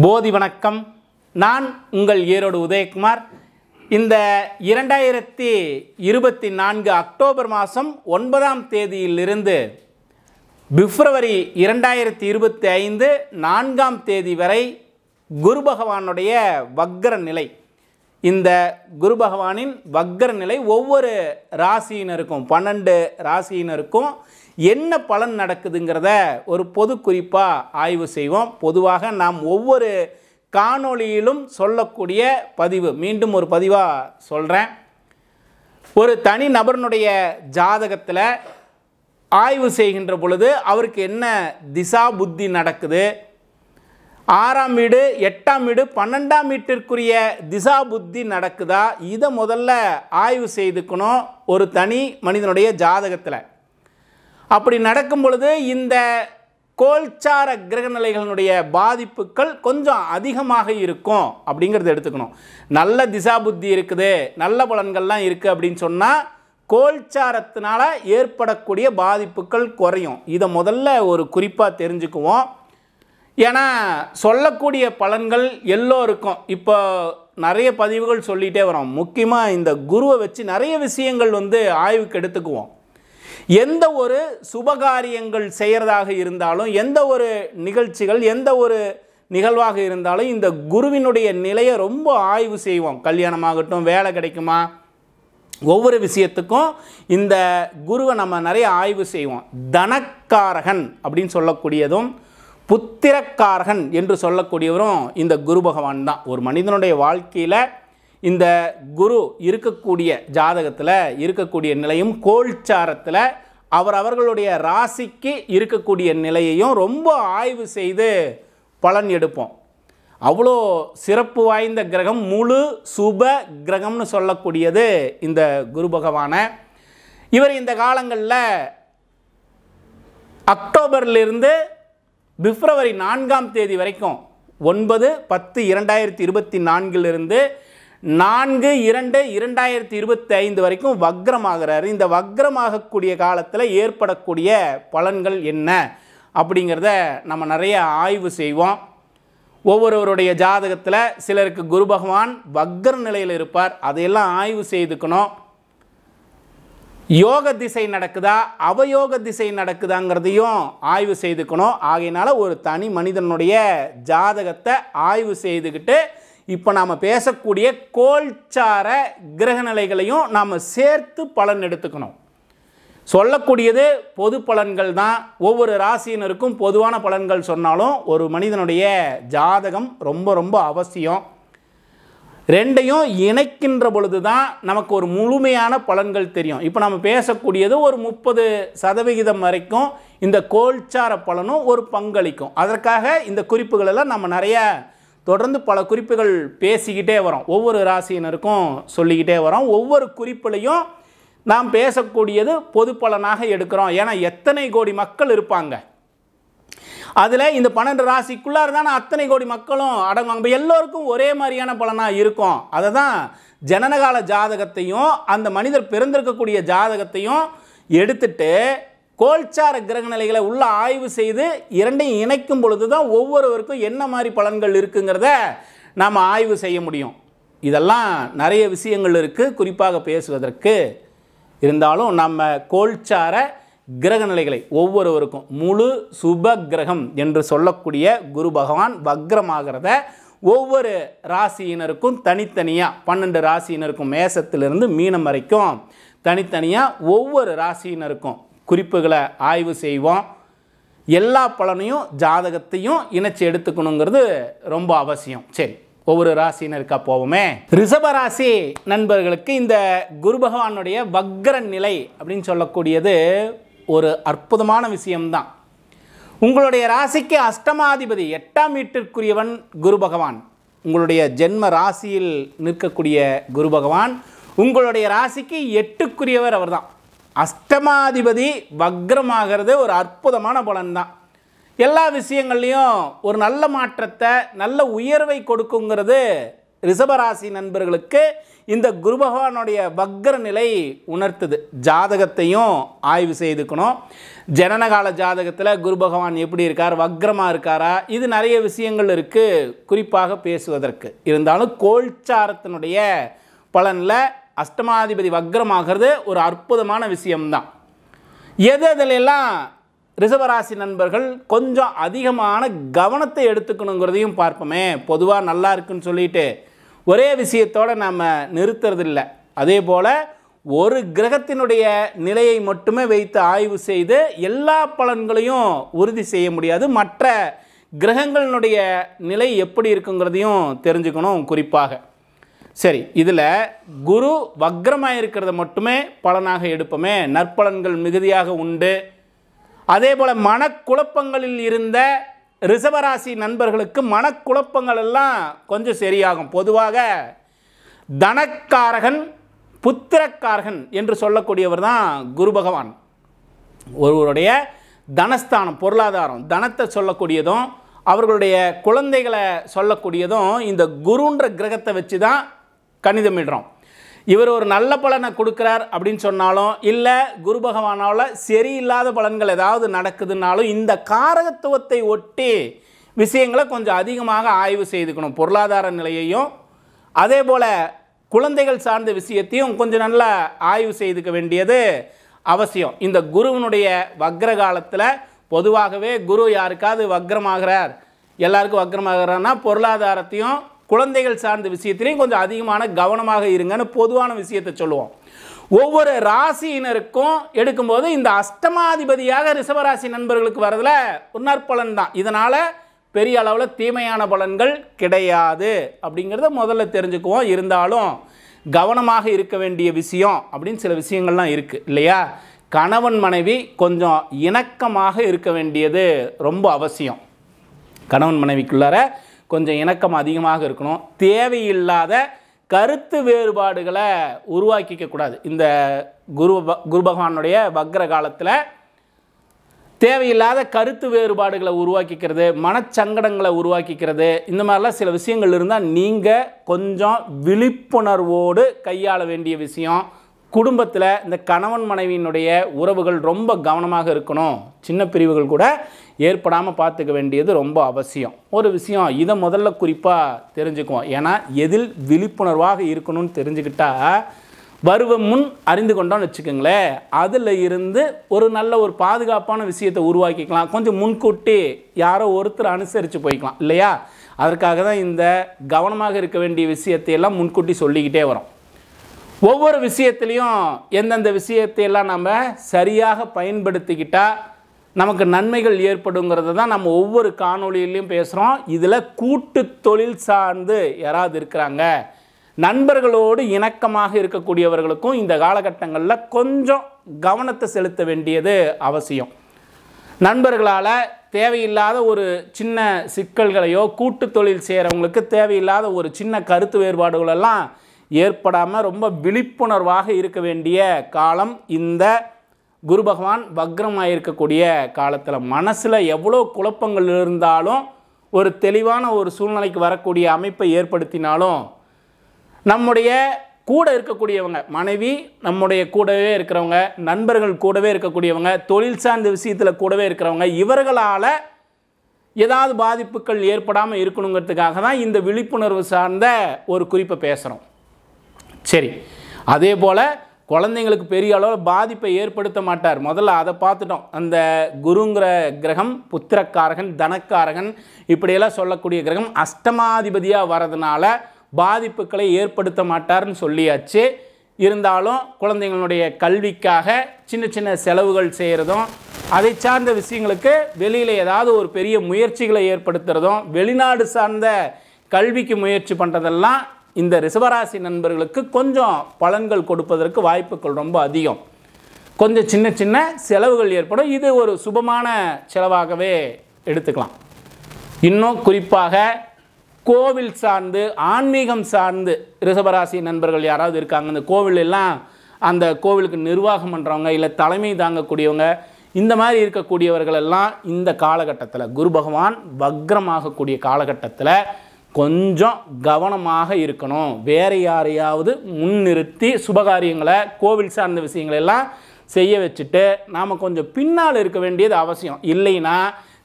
போதி வணக்கம். நான் உங்கள் ஈரோடு உதயகுமார். இந்த 2024 அக்டோபர் மாதம் 9ஆம் தேதியிலிருந்து பிப்ரவரி 2025 4ஆம் தேதி வரை குரு பகவானுடைய வக்ர நிலை. இந்த குரு பகவானின் வக்ர நிலை ஒவ்வொரு ராசியினருக்கும் 12 ராசியினருக்கும் என்ன பலன் நடக்குதுங்கிறத ஒரு பொது குறிப்பாக ஆய்வு செய்வோம். பொதுவாக நாம் ஒவ்வொரு காணொளியிலும் சொல்லக்கூடிய பதிவு மீண்டும் ஒரு பதிவாக சொல்கிறேன். ஒரு தனி நபர்னுடைய ஜாதகத்தில் ஆய்வு செய்கின்ற பொழுது அவருக்கு என்ன திசா புத்தி நடக்குது, 6ஆம் வீடு 8ஆம் வீடு 12ஆம் வீட்டிற்குரிய திசா புத்தி நடக்குதா, இதை முதல்ல ஆய்வு செய்துக்கணும் ஒரு தனி மனிதனுடைய ஜாதகத்தில். அப்படி நடக்கும் பொழுது இந்த கோல்சார கிரகநிலைகளினுடைய பாதிப்புகள் கொஞ்சம் அதிகமாக இருக்கும் அப்படிங்கிறத எடுத்துக்கணும். நல்ல திசா புத்தி இருக்குது, நல்ல பலன்கள்லாம் இருக்குது அப்படின்னு சொன்னால் கோல்சாரத்தினால ஏற்படக்கூடிய பாதிப்புகள் குறையும். இதை முதல்ல ஒரு குறிப்பாக தெரிஞ்சுக்குவோம். ஏன்னா சொல்லக்கூடிய பலன்கள் எல்லோருக்கும் இப்போ நிறைய பதிவுகள் சொல்லிகிட்டே வரோம். முக்கியமாக இந்த குருவை வச்சு நிறைய விஷயங்கள் ஆய்வுக்கு எடுத்துக்குவோம். எந்த ஒரு சுபகாரியங்கள் செய்கிறதாக இருந்தாலும், எந்த ஒரு நிகழ்ச்சிகள், எந்த ஒரு நிகழ்வாக இருந்தாலும் இந்த குருவினுடைய நிலையை ரொம்ப ஆய்வு செய்வோம். கல்யாணமாகட்டும், வேலை கிடைக்குமா, ஒவ்வொரு விஷயத்துக்கும் இந்த குருவை நம்ம நிறைய ஆய்வு செய்வோம். தனக்காரகன் அப்படின்னு சொல்லக்கூடியதும் புத்திரக்காரகன் என்று சொல்லக்கூடியவரும் இந்த குரு பகவான் தான். ஒரு மனிதனுடைய வாழ்க்கையில் இந்த குரு இருக்கக்கூடிய ஜாதகத்தில் இருக்கக்கூடிய நிலையும் கோல்சாரத்தில் அவர்களுடைய ராசிக்கு இருக்கக்கூடிய நிலையையும் ரொம்ப ஆய்வு செய்து பலன் எடுப்போம். அவ்வளோ சிறப்பு வாய்ந்த கிரகம், முழு சுப கிரகம்னு சொல்லக்கூடியது இந்த குரு பகவானை. இவர் இந்த காலங்களில் அக்டோபர்லேருந்து பிப்ரவரி 4ஆம் தேதி வரைக்கும் 9/10/2024 4/2/2025 வரைக்கும் வக்ரமாகிறாரு. இந்த வக்ரமாகக்கூடிய காலத்தில் ஏற்படக்கூடிய பலன்கள் என்ன அப்படிங்கிறத நம்ம நிறைய ஆய்வு செய்வோம். ஒவ்வொருவருடைய ஜாதகத்தில் சிலருக்கு குரு பகவான் வக்ர நிலையில் இருப்பார். அதையெல்லாம் ஆய்வு செய்துக்கணும். யோக திசை நடக்குதா, அவயோக திசை நடக்குதாங்கிறதையும் ஆய்வு செய்துக்கணும். ஆகையினால ஒரு தனி மனிதனுடைய ஜாதகத்தை ஆய்வு செய்துக்கிட்டு இப்போ நாம் பேசக்கூடிய கோல்சார கிரகநிலைகளையும் நாம் சேர்த்து பலன் எடுத்துக்கணும். சொல்லக்கூடியது பொது பலன்கள் தான். ஒவ்வொரு ராசியினருக்கும் பொதுவான பலன்கள் சொன்னாலும் ஒரு மனிதனுடைய ஜாதகம் ரொம்ப ரொம்ப அவசியம். ரெண்டையும் இணைக்கின்ற பொழுது தான் நமக்கு ஒரு முழுமையான பலன்கள் தெரியும். இப்போ நம்ம பேசக்கூடியது ஒரு 30% வரைக்கும் இந்த கோல்சார பலனும் ஒரு பங்களிக்கும். அதற்காக இந்த குறிப்புகளெல்லாம் நம்ம நிறைய தொடர்ந்து பல குறிப்புகள் பேசிக்கிட்டே வரோம். ஒவ்வொரு ராசியினருக்கும் சொல்லிக்கிட்டே வரோம். ஒவ்வொரு குறிப்பிலையும் நாம் பேசக்கூடியது பொது பலனாக எடுக்கிறோம். ஏன்னா எத்தனை கோடி மக்கள் இருப்பாங்க, அதில் இந்த 12 ராசிக்குள்ளார தானே அத்தனை கோடி மக்களும் அடங்குவாங்க. இப்போ எல்லோருக்கும் ஒரே மாதிரியான பலனாக இருக்கும். அதை தான் ஜனனகால ஜாதகத்தையும் அந்த மனிதர் பிறந்திருக்கக்கூடிய ஜாதகத்தையும் எடுத்துட்டு கோல்சார கிரகநிலைகளை உள்ள ஆய்வு செய்து இரண்டையும் இணைக்கும் பொழுது தான் ஒவ்வொருவருக்கும் என்ன மாதிரி பலன்கள் இருக்குங்கிறத நாம் ஆய்வு செய்ய முடியும். இதெல்லாம் நிறைய விஷயங்கள் இருக்குது குறிப்பாக பேசுவதற்கு. இருந்தாலும் நம்ம கோல்சார கிரகநிலைகளை ஒவ்வொருவருக்கும் முழு சுப கிரகம் என்று சொல்லக்கூடிய குரு பகவான் வக்ரமாகிறத ஒவ்வொரு ராசியினருக்கும் தனித்தனியாக 12 ராசியினருக்கும் மேசத்திலிருந்து மீனம் வரைக்கும் தனித்தனியாக ஒவ்வொரு ராசியினருக்கும் குறிப்புகளை ஆய்வு செய்வோம். எல்லா பலனையும் ஜாதகத்தையும் இணைச்சி எடுத்துக்கணுங்கிறது ரொம்ப அவசியம். சரி, ஒவ்வொரு ராசியினருக்கா போவோமே. ரிஷப ராசி நண்பர்களுக்கு இந்த குரு பகவானுடைய வக்ர நிலை அப்படின்னு சொல்லக்கூடியது ஒரு அற்புதமான விஷயம்தான். உங்களுடைய ராசிக்கு அஷ்டமாதிபதி 8ஆம் வீட்டிற்குரியவன் குரு பகவான். உங்களுடைய ஜென்ம ராசியில் நிற்கக்கூடிய குரு பகவான் உங்களுடைய ராசிக்கு 8க்குரியவர் அவர் தான். அஷ்டமாதிபதி வக்ரமாகிறது ஒரு அற்புதமான பலன் தான். எல்லா விஷயங்கள்லையும் ஒரு நல்ல மாற்றத்தை, நல்ல உயர்வை கொடுக்குங்கிறது ரிஷபராசி நண்பர்களுக்கு இந்த குரு பகவானுடைய வக்ர நிலை உணர்த்துது. ஜாதகத்தையும் ஆய்வு செய்துக்கணும். ஜனனகால ஜாதகத்தில் குரு பகவான் எப்படி இருக்கார், வக்ரமாக இருக்காரா, இது நிறைய விஷயங்கள் இருக்குது குறிப்பாக பேசுவதற்கு. இருந்தாலும் கோல்சாரத்தினுடைய பலனில் அஷ்டமாதிபதி வக்ரமாகிறது ஒரு அற்புதமான விஷயம்தான். எதெல்லாம் ரிஷபராசி நண்பர்கள் கொஞ்சம் அதிகமான கவனத்தை எடுத்துக்கணுங்கிறதையும் பார்ப்போமே. பொதுவாக நல்லா இருக்குன்னு சொல்லிட்டு ஒரே விஷயத்தோடு நாம் நிறுத்துறதில்லை. அதே போல் ஒரு கிரகத்தினுடைய நிலையை மட்டுமே வைத்து ஆய்வு செய்து எல்லா பலன்களையும் உறுதி செய்ய முடியாது. மற்ற கிரகங்களினுடைய நிலை எப்படி இருக்குங்கிறதையும் தெரிஞ்சுக்கணும் குறிப்பாக. சரி, இதில் குரு வக்ரமாக இருக்கிறத மட்டுமே பலனாக எடுப்போமே. நற்பலன்கள் மிகுதியாக உண்டு. அதே போல் மனக்குழப்பங்களில் இருந்த ரிஷபராசி நண்பர்களுக்கு மனக்குழப்பங்கள் எல்லாம் கொஞ்சம் சரியாகும். பொதுவாக தனக்காரகன் புத்திரக்காரகன் என்று சொல்லக்கூடியவர் தான் குரு பகவான். ஒருவருடைய தனஸ்தானம், பொருளாதாரம், தனத்தை சொல்லக்கூடியதும் அவர்களுடைய குழந்தைகளை சொல்லக்கூடியதும் இந்த குருன்ற கிரகத்தை வச்சு தான் கணிதமிடுறோம். இவர் ஒரு நல்ல பலனை கொடுக்குறார் அப்படின்னு சொன்னாலும், இல்லை குரு பகவானால் சரியில்லாத பலன்கள் ஏதாவது நடக்குதுன்னாலும் இந்த காரகத்துவத்தை ஒட்டி விஷயங்களை கொஞ்சம் அதிகமாக ஆய்வு செய்துக்கணும். பொருளாதார நிலையையும் அதே போல் குழந்தைகள் சார்ந்த விஷயத்தையும் கொஞ்சம் நல்லா ஆய்வு செய்துக்க வேண்டியது அவசியம். இந்த குருவினுடைய வக்ர காலத்தில் பொதுவாகவே குரு யாருக்காவது வக்ரமாகிறார், எல்லாருக்கும் வக்ரமாகிறார்னா பொருளாதாரத்தையும் குழந்தைகள் சார்ந்த விஷயத்திலையும் கொஞ்சம் அதிகமான கவனமாக இருங்கன்னு பொதுவான விஷயத்தை சொல்லுவோம். ஒவ்வொரு ராசியினருக்கும் எடுக்கும்போது இந்த அஷ்டமாதிபதியாக ரிஷபராசி நண்பர்களுக்கு வரதில் ஒரு நற்பலன் தான். இதனால் பெரிய அளவில் தீமையான பலன்கள் கிடையாது அப்படிங்கிறத முதல்ல தெரிஞ்சுக்குவோம். இருந்தாலும் கவனமாக இருக்க வேண்டிய விஷயம் அப்படின்னு சில விஷயங்கள்லாம் இருக்குது இல்லையா? கணவன் மனைவி கொஞ்சம் இணக்கமாக இருக்க வேண்டியது ரொம்ப அவசியம். கணவன் மனைவிக்குள்ளார கொஞ்சம் இணக்கம் அதிகமாக இருக்கணும். தேவையில்லாத கருத்து வேறுபாடுகளை உருவாக்கிக்கக்கூடாது. இந்த குரு பகவானுடைய வக்ர காலத்தில் தேவையில்லாத கருத்து வேறுபாடுகளை உருவாக்கிக்கிறது, மனச்சங்கடங்களை உருவாக்கிக்கிறது, இந்த மாதிரிலாம் சில விஷயங்கள் இருந்தால் நீங்கள் கொஞ்சம் விழிப்புணர்வோடு கையாள வேண்டிய விஷயம். குடும்பத்தில் இந்த கணவன் மனைவியினுடைய உறவுகள் ரொம்ப கவனமாக இருக்கணும். சின்ன பிரிவுகள் கூட ஏற்படாமல் பார்த்துக்க வேண்டியது ரொம்ப அவசியம். ஒரு விஷயம் இதை முதல்ல குறிப்பாக தெரிஞ்சுக்குவோம். ஏன்னா எதில் விழிப்புணர்வாக இருக்கணும்னு தெரிஞ்சுக்கிட்டா வருவ முன் அறிந்து கொண்டோன்னு வச்சுக்கோங்களேன், அதில் இருந்து ஒரு நல்ல ஒரு பாதுகாப்பான விஷயத்தை உருவாக்கிக்கலாம். கொஞ்சம் முன்கூட்டி யாரோ ஒருத்தர் அனுசரித்து போய்க்கலாம் இல்லையா? அதற்காக தான் இந்த கவனமாக இருக்க வேண்டிய விஷயத்தையெல்லாம் முன்கூட்டி சொல்லிக்கிட்டே வரோம். ஒவ்வொரு விஷயத்துலையும் எந்தெந்த விஷயத்தையெல்லாம் நம்ம சரியாக பயன்படுத்திக்கிட்டால் நமக்கு நன்மைகள் ஏற்படுங்கிறத தான் நம்ம ஒவ்வொரு காணொளியிலையும் பேசுகிறோம். இதில் கூட்டு தொழில் சார்ந்து யாராவது இருக்கிறாங்க, நண்பர்களோடு இணக்கமாக இருக்கக்கூடியவர்களுக்கும் இந்த காலகட்டங்களில் கொஞ்சம் கவனத்தை செலுத்த வேண்டியது அவசியம். நண்பர்களால் தேவையில்லாத ஒரு சின்ன சிக்கல்களையோ, கூட்டு தொழில் செய்கிறவங்களுக்கு தேவையில்லாத ஒரு சின்ன கருத்து வேறுபாடுகளெல்லாம் ஏற்படாமல் ரொம்ப விழிப்புணர்வாக இருக்க வேண்டிய காலம் இந்த குரு பகவான் வக்ரமாக இருக்கக்கூடிய காலத்தில். மனசில் எவ்வளோ குழப்பங்கள் இருந்தாலும் ஒரு தெளிவான ஒரு சூழ்நிலைக்கு வரக்கூடிய அமைப்பை ஏற்படுத்தினாலும் நம்முடைய கூட இருக்கக்கூடியவங்க, மனைவி நம்முடைய கூடவே இருக்கிறவங்க, நண்பர்கள் கூடவே இருக்கக்கூடியவங்க, தொழில் சார்ந்த விஷயத்தில் கூடவே இருக்கிறவங்க, இவர்களால் ஏதாவது பாதிப்புகள் ஏற்படாமல் இருக்கணுங்கிறதுக்காக தான் இந்த விழிப்புணர்வு சார்ந்த ஒரு குறிப்பை பேசுகிறோம். சரி, அதே போல் குழந்தைங்களுக்கு பெரிய அளவில் பாதிப்பை ஏற்படுத்த மாட்டார். முதல்ல அதை பார்த்துட்டோம். அந்த குருங்கிற கிரகம் புத்திரக்காரகன், தனக்காரகன், இப்படியெல்லாம் சொல்லக்கூடிய கிரகம் அஷ்டமாதிபதியாக வரதுனால பாதிப்புகளை ஏற்படுத்த மாட்டார்னு சொல்லியாச்சு. இருந்தாலும் குழந்தைங்களுடைய கல்விக்காக சின்ன சின்ன செலவுகள் செய்கிறதும், அதை சார்ந்த விஷயங்களுக்கு வெளியில் ஏதாவது ஒரு பெரிய முயற்சிகளை ஏற்படுத்துகிறதும், வெளிநாடு சார்ந்த கல்விக்கு முயற்சி பண்ணுறதெல்லாம் இந்த ரிஷபராசி நண்பர்களுக்கு கொஞ்சம் பலன்கள் கொடுப்பதற்கு வாய்ப்புகள் ரொம்ப அதிகம். கொஞ்சம் சின்ன சின்ன செலவுகள் ஏற்படும். இது ஒரு சுபமான செலவாகவே எடுத்துக்கலாம். இன்னும் குறிப்பாக கோவில் சார்ந்து, ஆன்மீகம் சார்ந்து ரிஷபராசி நண்பர்கள் யாராவது இருக்காங்க, இந்த கோவில் எல்லாம் அந்த கோவிலுக்கு நிர்வாகம் பண்ணுறவங்க இல்லை தலைமை தாங்கக்கூடியவங்க இந்த மாதிரி இருக்கக்கூடியவர்களெல்லாம் இந்த காலகட்டத்தில் குரு பகவான் வக்ரமாகக்கூடிய காலகட்டத்தில் கொஞ்சம் கவனமாக இருக்கணும். வேறு யாரையாவது முன்னிறுத்தி சுபகாரியங்களை கோவில் சார்ந்த விஷயங்களெல்லாம் செய்ய வச்சுட்டு நாம் கொஞ்சம் பின்னால் இருக்க வேண்டியது அவசியம். இல்லைன்னா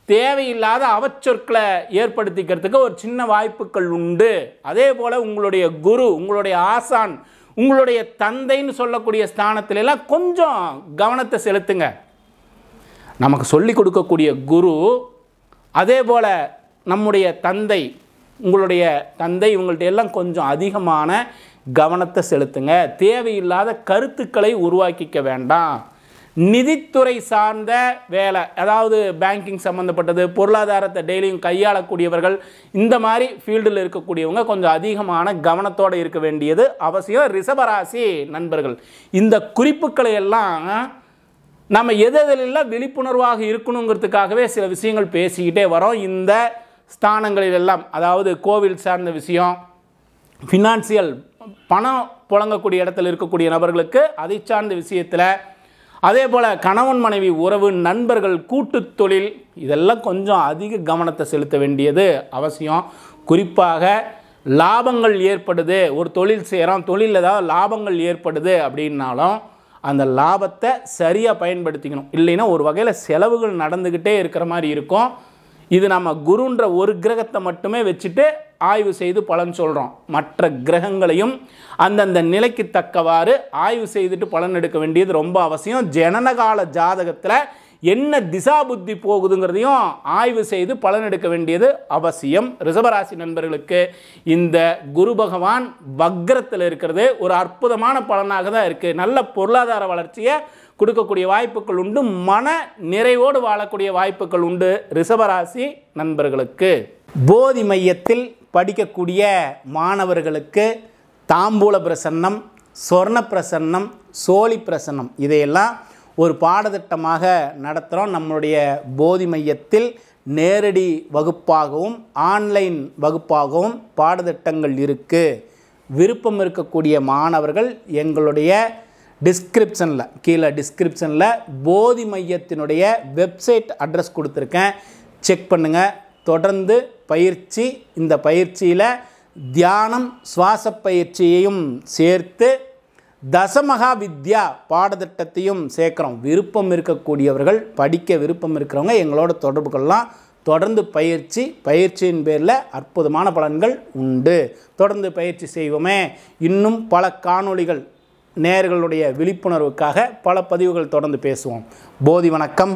தேவையில்லாத அவச்சொற்களை ஏற்படுத்திக்கிறதுக்கு ஒரு சின்ன வாய்ப்புகள் உண்டு. அதே போல் உங்களுடைய குரு, உங்களுடைய ஆசான், உங்களுடைய தந்தைன்னு சொல்லக்கூடிய ஸ்தானத்திலெல்லாம் கொஞ்சம் கவனத்தை செலுத்துங்க. நமக்கு சொல்லி கொடுக்கக்கூடிய குரு, அதே போல் நம்முடைய தந்தை, உங்களுடைய தந்தை, இவங்கள்ட்ட எல்லாம் கொஞ்சம் அதிகமான கவனத்தை செலுத்துங்க. தேவையில்லாத கருத்துக்களை உருவாக்கிக்க வேண்டாம். நிதித்துறை சார்ந்த வேலை, அதாவது பேங்கிங் சம்மந்தப்பட்டது, பொருளாதாரத்தை டெய்லியும் கையாளக்கூடியவர்கள், இந்த மாதிரி ஃபீல்டில் இருக்கக்கூடியவங்க கொஞ்சம் அதிகமான கவனத்தோடு இருக்க வேண்டியது அவசியம். ரிஷபராசி நண்பர்கள், இந்த குறிப்புகளை எல்லாம் நம்ம எதெல்லாம் விழிப்புணர்வாக இருக்கணுங்கிறதுக்காகவே சில விஷயங்கள் பேசிக்கிட்டே வரோம். இந்த ஸ்தானங்களிலெல்லாம், அதாவது கோவில் சார்ந்த விஷயம், ஃபினான்சியல் பணம் புழங்கக்கூடிய இடத்துல இருக்கக்கூடிய நபர்களுக்கு அதை சார்ந்த விஷயத்தில், அதே போல் கணவன் மனைவி உறவு, நண்பர்கள், கூட்டு தொழில், இதெல்லாம் கொஞ்சம் அதிக கவனத்தை செலுத்த வேண்டியது அவசியம். குறிப்பாக லாபங்கள் ஏற்படுது, ஒரு தொழில் செய்கிறோம், தொழில் ஏதாவது லாபங்கள் ஏற்படுது அப்படின்னாலும் அந்த லாபத்தை சரியாக பயன்படுத்திக்கணும். இல்லைன்னா ஒரு வகையில் செலவுகள் நடந்துக்கிட்டே இருக்கிற மாதிரி இருக்கும். இது நம்ம குருன்ற ஒரு கிரகத்தை மட்டுமே வச்சுட்டு ஆய்வு செய்து பலன் சொல்கிறோம். மற்ற கிரகங்களையும் அந்தந்த நிலைக்கு தக்கவாறு ஆய்வு செய்துட்டு பலன் எடுக்க வேண்டியது ரொம்ப அவசியம். ஜனனகால ஜாதகத்தில் என்ன திசா புத்தி போகுதுங்கிறதையும் ஆய்வு செய்து பலன் எடுக்க வேண்டியது அவசியம். ரிஷபராசி நண்பர்களுக்கு இந்த குரு பகவான் வக்ரத்தில் இருக்கிறது ஒரு அற்புதமான பலனாக தான் இருக்குது. நல்ல பொருளாதார வளர்ச்சியை கொடுக்கக்கூடிய வாய்ப்புகள் உண்டு. மன நிறைவோடு வாழக்கூடிய வாய்ப்புகள் உண்டு ரிஷபராசி நண்பர்களுக்கு. போதி மையத்தில் படிக்கக்கூடிய மாணவர்களுக்கு தாம்பூல பிரசன்னம், சொர்ண பிரசன்னம், சோழி பிரசன்னம் இதையெல்லாம் ஒரு பாடத்திட்டமாக நடத்துகிறோம். நம்மளுடைய போதி மையத்தில் நேரடி வகுப்பாகவும் ஆன்லைன் வகுப்பாகவும் பாடத்திட்டங்கள் இருக்குது. விருப்பம் இருக்கக்கூடிய மாணவர்கள் எங்களுடைய டிஸ்கிரிப்ஷனில், கீழே டிஸ்கிரிப்ஷனில் போதி மையத்தினுடைய வெப்சைட் அட்ரஸ் கொடுத்துருக்கேன், செக் பண்ணுங்கள். தொடர்ந்து பயிற்சி, இந்த பயிற்சியில் தியானம், சுவாச பயிற்சியையும் சேர்த்து தசமகா வித்யா பாடத்திட்டத்தையும் சேர்க்குறோம். விருப்பம் இருக்கக்கூடியவர்கள், படிக்க விருப்பம் இருக்கிறவங்க எங்களோட தொடர்பு கொள்ளலாம். தொடர்ந்து பயிற்சியின் பேரில் அற்புதமான பலன்கள் உண்டு. தொடர்ந்து பயிற்சி செய்வோமே. இன்னும் பல காணொளிகள், நேயர்களுடைய விழிப்புணர்வுக்காக பல பதிவுகள் தொடர்ந்து பேசுவோம். போதி வணக்கம்.